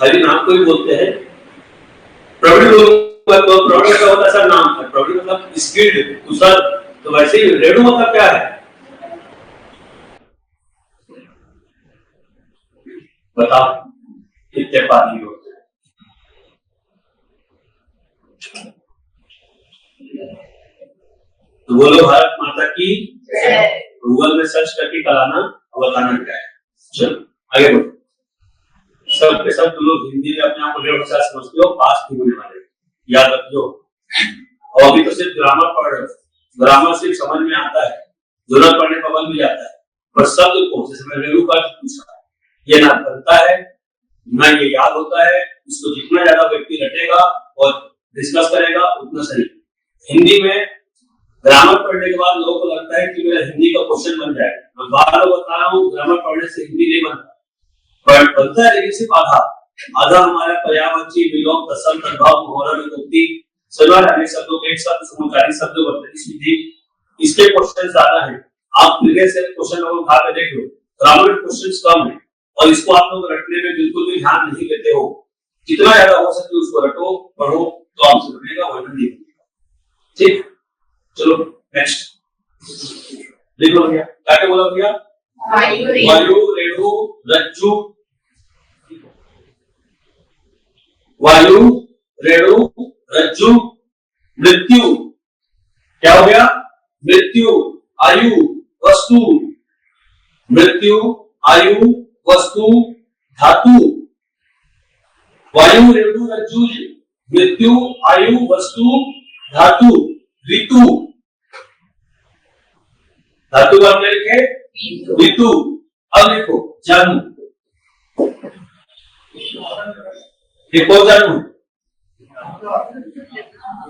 हरि नाम को ही बोलते हैं। प्रवीण प्रवीण का होता है सर नाम है, प्रवीण मतलब स्किल्ड कुशल। तो वैसे ही रेणु मतलब क्या है बताओ? कितने पानी होते हैं? तो बोलो भारत माता की। गूगल में सर्च करके कराना और बताना क्या है। चलो आगे बढ़ो। सब के सब लोग हिंदी में अपने आप को 1.5 समझते हो, पास नहीं होने वाले, याद रखियो। और अभी तो सिर्फ ग्रामर पढ़ रहे हो, ग्रामर सिर्फ समझ में आता है, जरूरत पड़ने पर बन भी जाता है, पर शब्द को जैसे मैं रेणु का पूछा, ये ना बनता है ना ये याद होता है। इसको जितना ज्यादा व्यक्ति रटेगा और डिस्कस करेगा उतना सही। हिंदी में ग्रामर पढ़ने के बाद लोगों को लगता है कि मेरा हिंदी का क्वेश्चन बन जाएगा। मैं बार बार बता रहा हूँ, ग्रामर पढ़ने से हिंदी नहीं बनता, पर बनता है लेकिन सिर्फ आधा। आधा हमारा पर्यायवाची, विलोम, तत्सम, तद्भव, मुहावरा, विभक्ति, सलवार अनेक शब्दों के एक शब्द समूहकारी शब्द वर्तनी, इसके क्वेश्चन ज्यादा हैं। आप प्रीवियस ईयर क्वेश्चन लोग उठा के देख लो, ग्रामर क्वेश्चंस कम है और इसको आप लोग रटने में बिल्कुल भी ध्यान नहीं देते हो। जितना ज्यादा हो सके उसको रटो, पढ़ो, तो आपसे बनेगा वर्णन नहीं। ठीक, चलो नेक्स्ट लिखो भैया। क्या बोला भैया? वायु रेणु रज्जु, वायु रेणु रज्जु मृत्यु। क्या हो गया? मृत्यु आयु वस्तु, मृत्यु आयु वस्तु धातु। वायु रेणु रज्जु मृत्यु आयु वस्तु धातु। ऋतु, धातु का हमने लिखे ऋतु। अब लिखो जन्म, देखो जन्म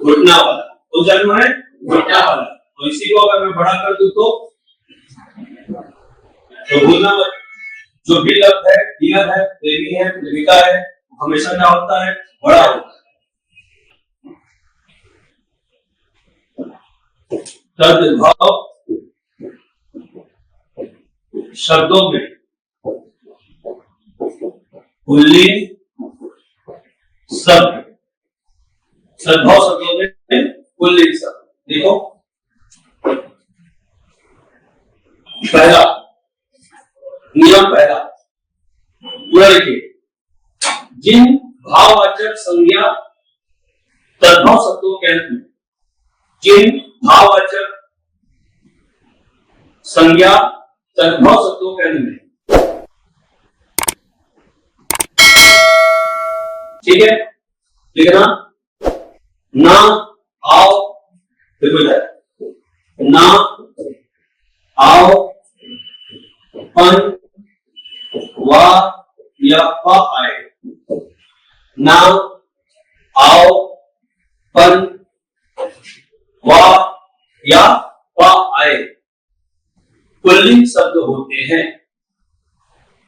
घुटना वाला, तो जन्म है घुटना वाला। तो इसी को अगर मैं बड़ा कर दूं तो भूलना मत। जो भी लफ्ज है, डियर है, देवी है, देविका है, हमेशा क्या होता है? बड़ा होता है। तद्भव शब्दों में पुल्लिंग शब्द, सद्भाव शब्दों में पुल्लिंग शब्द। देखो पहला नियम, पहला पूरा लिखिए। जिन भाववाचक संज्ञा तद्भव शब्दों के अंत में, जिन भाववाचक संज्ञा तद्भव शब्दों के अंत में, ठीक है लिखना, ना आओ, ना आओ पन वा या प आए, ना आओ पन वा या प आए पुल्लिंग शब्द होते हैं,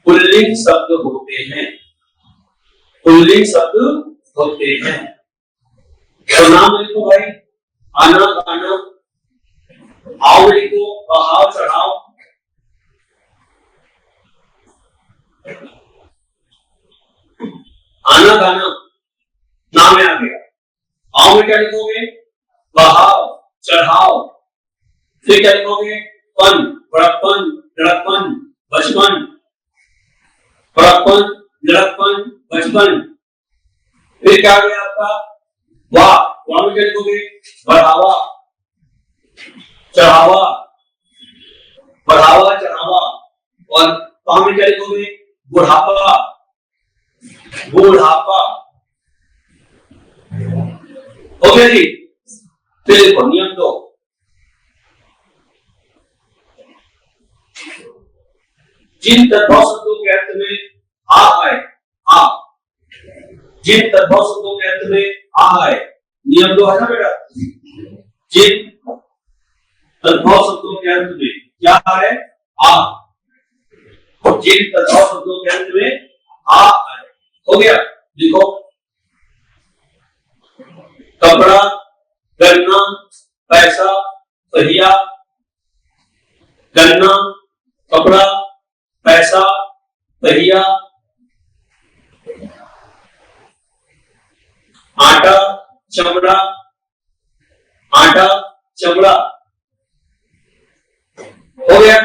पुल्लिंग शब्द होते हैं, पुल्लिंग शब्द होते हैं। तो नाम लिखो भाई, आना गाना, आओ लिखो, बहाव चढ़ाओ, आना गाना नाम में आ गया। आओ में क्या लिखोगे? बहाव चढ़ाओ। फिर क्या लिखोगे? पन, बड़प्पन, लड़कपन, बचपन। बड़कपन, लड़कपन, बचपन। फिर क्या आ गया आपका वाह, वाह में क्या लिखोगे? बढ़ावा, चढ़ावा, बढ़ावा चढ़ावा। और पा में क्या लिखोगे? बुढ़ापा, बुढ़ापा। हो गया जी। फिर देखो नियम 2, जिन तद्भव शब्दों के अर्थ में आ आए, आ, जिन तद्भव शब्दों के अर्थ में आ आए, नियम 2 है ना बेटा, जिन तद्भव शब्दों के अर्थ में क्या है? आ, जिन तद्भव शब्दों के अर्थ में आ आए। हो गया, लिखो कपड़ा, गन्ना, पैसा, पहिया। गन्ना, कपड़ा, पैसा, पहिया। आटा, चमड़ा, आटा, चमड़ा। हो गया।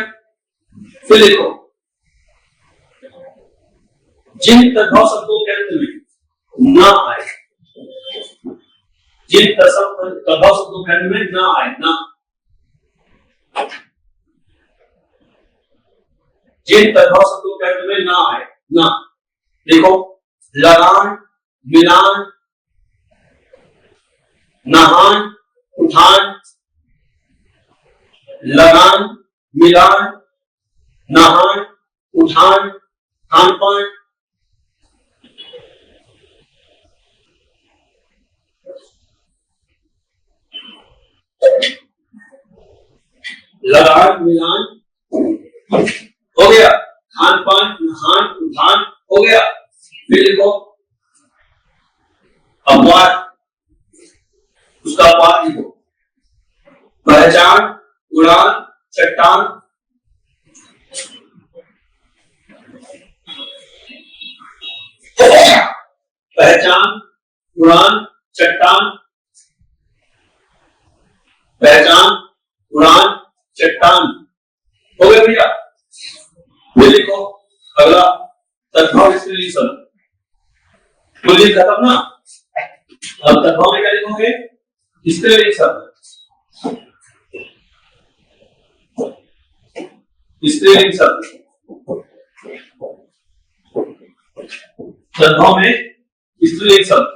फिर लिखो जिन तद्भव शब्दों के अंत में ना आए, जिन तद्भव शब्दों के अंत में ना आए, ना, जिन तद्भव शब्दों के अंत में ना आए, ना। देखो लगान, मिलान, नहान, उठान। लगान, मिलान, नहान, उठान, खान पान। लगान, मिलान हो गया, खान पान, नहान, उठान हो गया। फिर देखो अपवाद, उसका अपवाद लिखो, पहचान, उड़ान, चट्टान। पहचान, उड़ान, चट्टान, पहचान, उड़ान, चट्टान। हो गया भैया। ये लिखो अगला तद्भव स्त्रीलिंग शब्द, पुल्लिंग खत्म ना। अब तद्भव में क्या लिखोगे? स्त्रीलिंग शब्द, स्त्रीलिंग शब्द। तद्भव में स्त्रीलिंग शब्द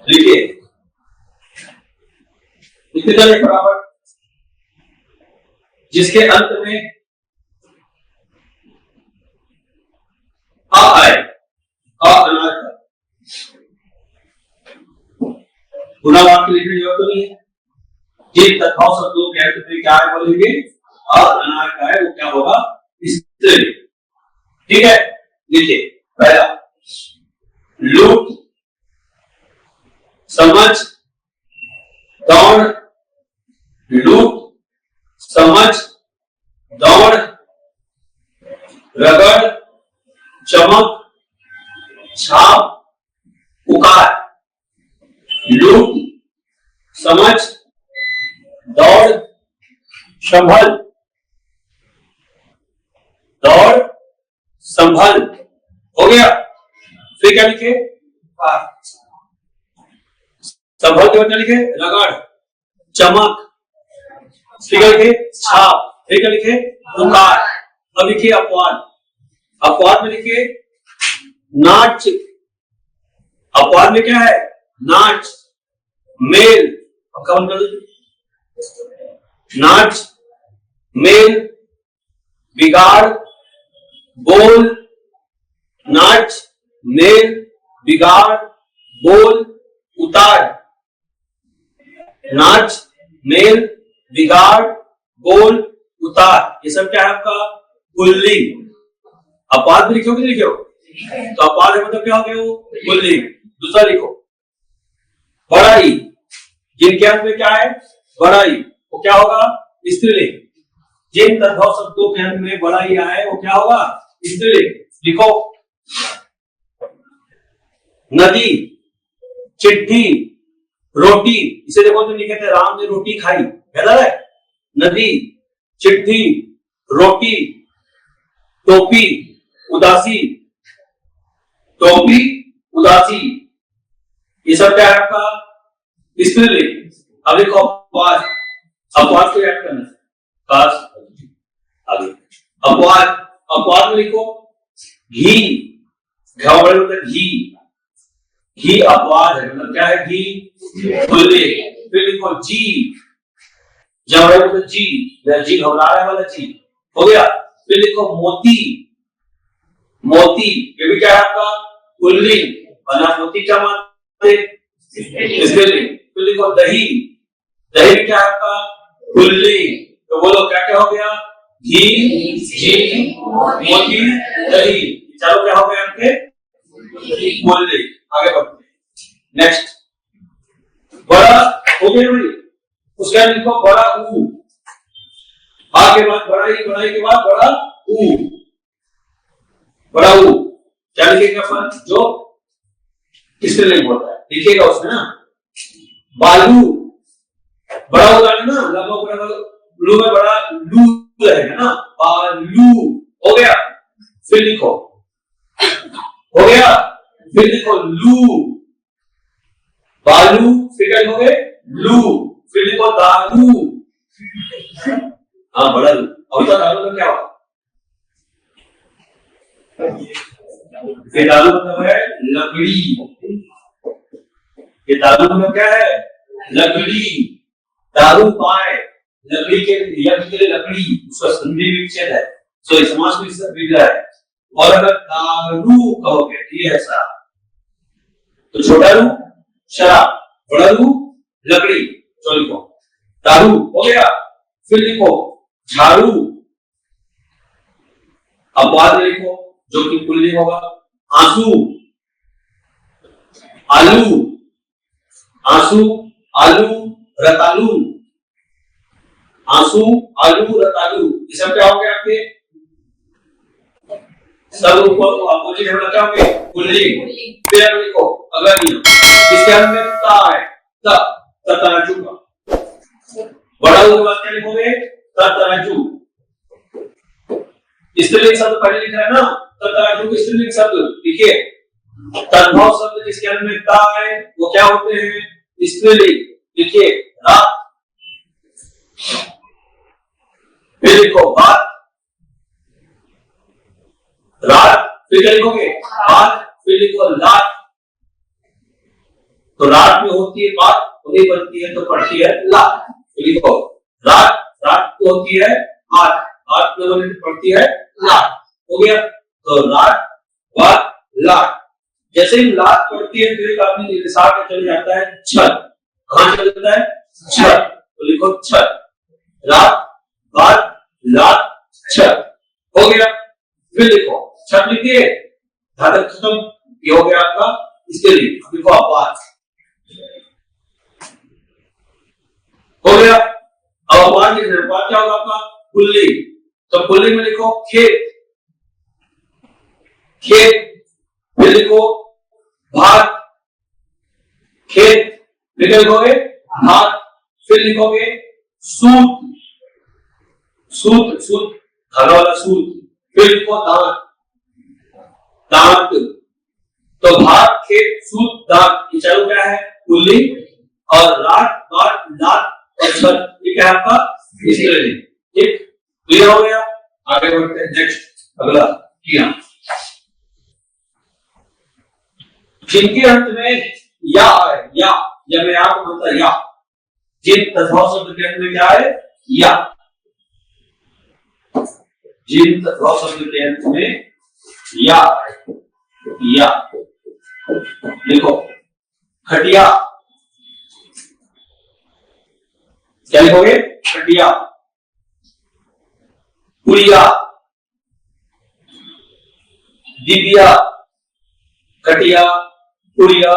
लिखिए, लिखते जाइए बराबर। जिसके अंत में आ आए, आ अनाज का, गुना वाक्य लिखने की जरूरत तो नहीं है। जिन तद्भव शब्दों के अंत में क्या है बोलेंगे? आ अनाज का है, वो क्या होगा? स्त्रीलिंग। ठीक है, लिखिए पहला लूट, समझ, दौड़। लूट, समझ, दौड़, रगड़, चमक, छाप, पुकार। लूट, समझ, दौड़, संभल, दौड़, संभल। हो गया। फिर क्या लिखे? संभल के बाद लिखे रगड़, चमक, फिर क्या लिखे? छाप, फिर क्या लिखे? पुकार। अब लिखिए अपवाद, अपवाद में लिखिए नाच। अपवाद में क्या है? नाच, मेल। अब कौन कर नाच, मेल, बिगाड़, बोल। नाच, मेल, बिगाड़, बोल, उतार। नाच, मेल, बिगाड़, बोल, उतार। ये सब क्या है आपका? पुल्लिंग। अपवाद भी लिखो कि नहीं लिखो? तो अपवाद है मतलब क्या हो गया? वो पुल्लिंग। दूसरा लिखो बड़ाई, जिनके अंत में क्या है? बड़ाई, वो क्या होगा? स्त्रीलिंग। जिन तद्भव शब्दों के अंत में बड़ाई आए वो क्या होगा? स्त्रीलिंग। लिखो नदी, चिट्ठी, रोटी। इसे देखो जो लिखे थे राम ने रोटी खाई, याद है? नदी, चिट्ठी, रोटी, टोपी, उदासी, टोपी, उदासी, ये सब क्या है आपका स्त्रीलिंग। अब देखो अपवाद, अपवाद को याद करना है, आगे अपवाद, अपवाद में लिखो घी, घी, घी अपवाद है, मतलब क्या है घी पुल्लिंग। फिर लिखो जी, जब जी, जी घबराने वाला जी हो गया। फिर लिखो मोती, मोती ये भी क्या है आपका पुल्लिंग, बना मोती क्या मानते स्त्रीलिंग। फिर लिखो दही, दही भी क्या है आपका पुल्लिंग। तो बोलो क्या क्या हो गया, घी, जी, मोती, दही, चलो क्या हो गया आपके पुल्लिंग। आगे बढ़ते हैं, नेक्स्ट बड़ा हो गया भाई, उसके बाद लिखो बड़ा ऊ, आ के बाद बड़ा ही, बड़ा ही के बाद बड़ा ऊ, बड़ा ऊ क्या लिखेगा अपन जो स्त्रीलिंग होता है, लिखिएगा उसमें ना बालू, बड़ा होगा ना लगभग बड़ा लू में बड़ा लू रहेगा ना, बालू हो गया। फिर लिखो हो गया, फिर लिखो लू, बालू, फिर क्या लिखोगे लू, फिर लिखो दारू, हाँ बड़ा लू। अब तो दारू का क्या होगा, ये दारू मतलब है लकड़ी, ये दारू मतलब क्या है लकड़ी, दारू पाए लकड़ी के लिए लकड़ी, उसका संधि विच्छेद है, तो समास में इसका बिगड़ा है। और अगर दारू कहोगे तो ये ऐसा, तो छोटा रू शराब, बड़ा रू लकड़ी, तो लिखो दारू हो गया। फिर लिखो झाड़ू, अपवाद लिखो जो कि पुल्लिंग होगा, आंसू, आलू, आंसू, आलू, रतालू, आंसू, आलू, रतालू, ये सब क्या हो गया आपके सब ऊपर अपोजिट है क्या हो गए पुल्लिंग। फिर लिखो अगर ये इसके अंत में ता है, तराजू, बड़ा के बाद क्या लिखोगे तराजू, स्त्रीलिंग शब्द पहले लिखा है ना, तराजू के स्त्रीलिंग शब्द लिखिए, तद्भव शब्द जिसके अंत में ता है वो क्या होते हैं स्त्रीलिंग, लिखिए रात। फिर लिखो बात, रात, फिर क्या लिखोगे बात, फिर लिखो लात, तो रात में होती है बात, वही बनती है तो पड़ती है लात, तो लिखो रात, रात को होती है आठ, आठ में बनती पड़ती है लात, हो गया। तो रात बात लात, जैसे ही लात पड़ती है तो एक आदमी निर्देशांक में चले जाता है छत, कहां चले जाता है छत, तो लिखो छत, रात बात लात छत, हो गया। फिर लिखो छत लिखिए, धातु खत्म, ये हो गया आपका इसके लिए। लिखो अपवाद हो गया। अब अपवाद लिख रहे, अपवाद क्या होगा आपका पुल्लिंग, तो पुल्लिंग में लिखो खेत, खेत, फिर लिखो भात, खेत, फिर लिखोगे भात, फिर लिखोगे सूत, सूत, सूत खाना वाला सूत, फिर लिखो दांत, दांत, तो भात, खेत, सूत, दांत, ये चारों क्या है पुल्लिंग, और रात बात लात और छत ये क्या है आपका स्त्रीलिंग। ठीक क्लियर हो गया, आगे बढ़ते हैं नेक्स्ट अगला किया, जिनके अंत में या है, या मैं आपको बोलता या, जिन तद्भव शब्द के अंत में क्या है या, जिन तद्भव शब्द के अंत में या, या लिखो खटिया, क्या लिखोगे खटिया, पुड़िया, दिबिया, खटिया, पुड़िया,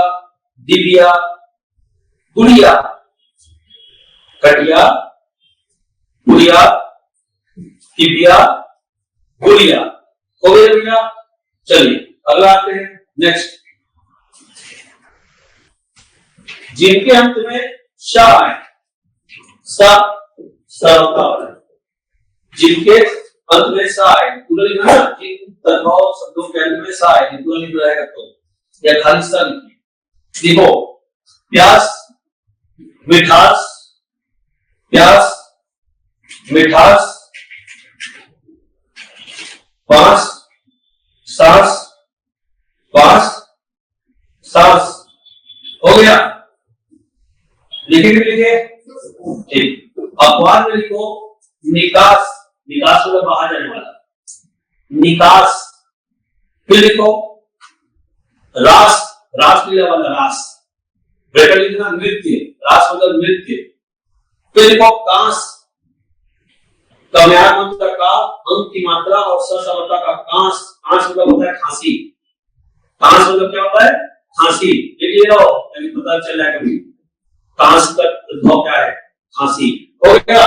दिबिया, पुड़िया, खटिया, पुड़िया, दिबिया, पुड़िया, हो गया भैया। चलिए अगला आते हैं नेक्स्ट, जिनके अंत में शा है, सा होता है, जिनके अंत में सा है, पूरा लिखना ना, इन तद्भव शब्दों के अंत में सा है, पूरा लिख रहेगा तो या खाली सा लिखिए। देखो प्यास, मिठास, प्यास, मिठास, पास, सांस, पास, सांस, हो गया। लिखे भी लिखे, ठीक। अखबार में लिखो निकास, निकास मतलब बाहर जाने वाला, निकास। फिर लिखो रास, रास मिलने वाला रास, ब्रैकेट लिखना नृत्य, रास मतलब नृत्य। फिर लिखो कांस, कम्यार मंत्र का अंक की मात्रा और ससमता का कांस, कांस मतलब होता है खांसी, कांस मतलब क्या होता है खांसी। लिखिए लो पता चल जाएगा कभी कांस का भाव क्या है, खांसी। हो गया।